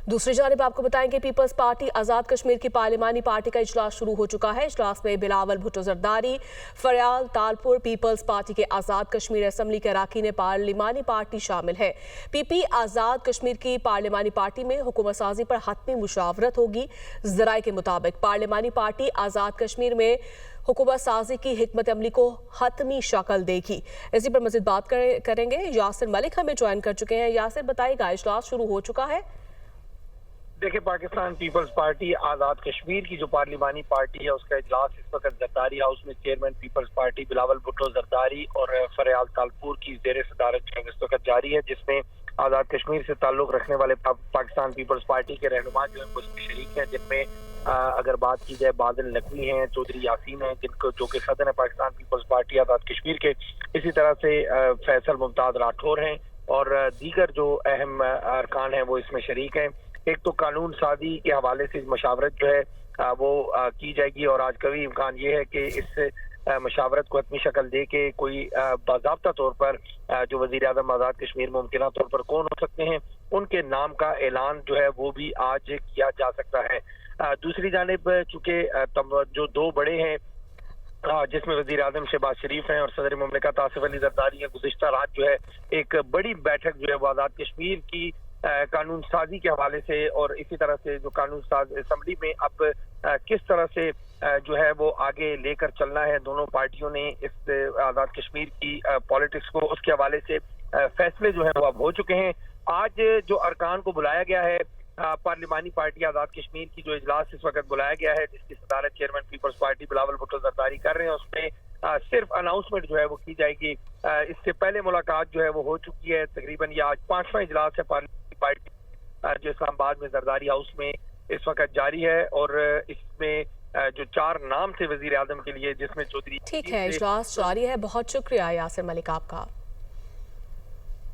दूसरी जानिब आपको बताएंगे पीपल्स पार्टी आज़ाद कश्मीर की पार्लिमानी पार्टी का इजलास शुरू हो चुका है। इजलास में बिलावल भुट्टो जरदारी, फरयाल तालपुर पीपल्स पार्टी के आज़ाद कश्मीर असम्बली के अरकान पार्लिमानी पार्टी शामिल है। पीपी आज़ाद कश्मीर की पार्लिमानी पार्टी में हुकूमत साजी पर हतमी मुशावरत होगी। जराये के मुताबिक पार्लिमानी पार्टी आज़ाद कश्मीर में हुकूमत साजी की हिकमत अमली को हतमी शक्ल देगी। इसी पर मज़ीद बात करेंगे। यासिर मलिक हमें ज्वाइन कर चुके हैं। यासिर बताइएगा, इजलास शुरू हो चुका है? देखिए, पाकिस्तान पीपल्स पार्टी आज़ाद कश्मीर की जो पार्लिमानी पार्टी है उसका इजलास इस वक्त जरदारी हाउस में चेयरमैन पीपल्स पार्टी बिलावल भुट्टो जरदारी और फरयाल तालपुर की जेर सदारत इस वक्त जारी है, जिसमें आज़ाद कश्मीर से ताल्लुक रखने वाले पाकिस्तान पीपल्स पार्टी के रहनुमा जो है वो इसमें शरीक हैं, जिनमें अगर बात की जाए बादल नकवी हैं, चौधरी यासीन हैं जिनको जो कि सदर है पाकिस्तान पीपल्स पार्टी आज़ाद कश्मीर के, इसी तरह से फैसल मुमताज राठौर हैं और दीगर जो अहम अरकान हैं वो इसमें शरीक हैं। एक तो कानून साजी के हवाले से मशावरत जो है वो की जाएगी और आज कभी इम्कान ये है कि इस मशावरत को हतमी शक्ल दे के कोई बाज़ाब्ता तौर पर जो वज़ीर आज़म आज़ाद कश्मीर मुमकिन तौर पर कौन हो सकते हैं उनके नाम का ऐलान जो है वो भी आज किया जा सकता है। दूसरी जानिब चूंकि जो दो बड़े हैं जिसमें वज़ीर आज़म शहबाज शरीफ हैं और सदर मुमलिकत आसिफ अली जरदारी हैं, गुज़िश्ता रात जो है एक बड़ी बैठक जो है वो आज़ाद कश्मीर की कानून साजी के हवाले से और इसी तरह से जो कानून साज असम्बली में अब किस तरह से जो है वो आगे लेकर चलना है, दोनों पार्टियों ने इस आज़ाद कश्मीर की पॉलिटिक्स को उसके हवाले से फैसले जो है वो अब हो चुके हैं। आज जो अरकान को बुलाया गया है पार्लिमानी पार्टी आज़ाद कश्मीर की जो इजलास इस वक्त बुलाया गया है जिसकी सदारत चेयरमैन पीपल्स पार्टी बिलावल भुट्टो जरदारी कर रहे हैं, उसमें सिर्फ अनाउंसमेंट जो है वो की जाएगी। इससे पहले मुलाकात जो है वो हो चुकी है तकरीबन, ये आज 5वां इजलास है पार्लिमानी पार्टी जो इस्लामाबाद में जरदारी हाउस में इस वक्त जारी है और इसमें जो 4 नाम थे वजीर आजम के लिए जिसमें चौधरी। ठीक है, इजलास जारी है। बहुत शुक्रिया यासिर मलिक आपका।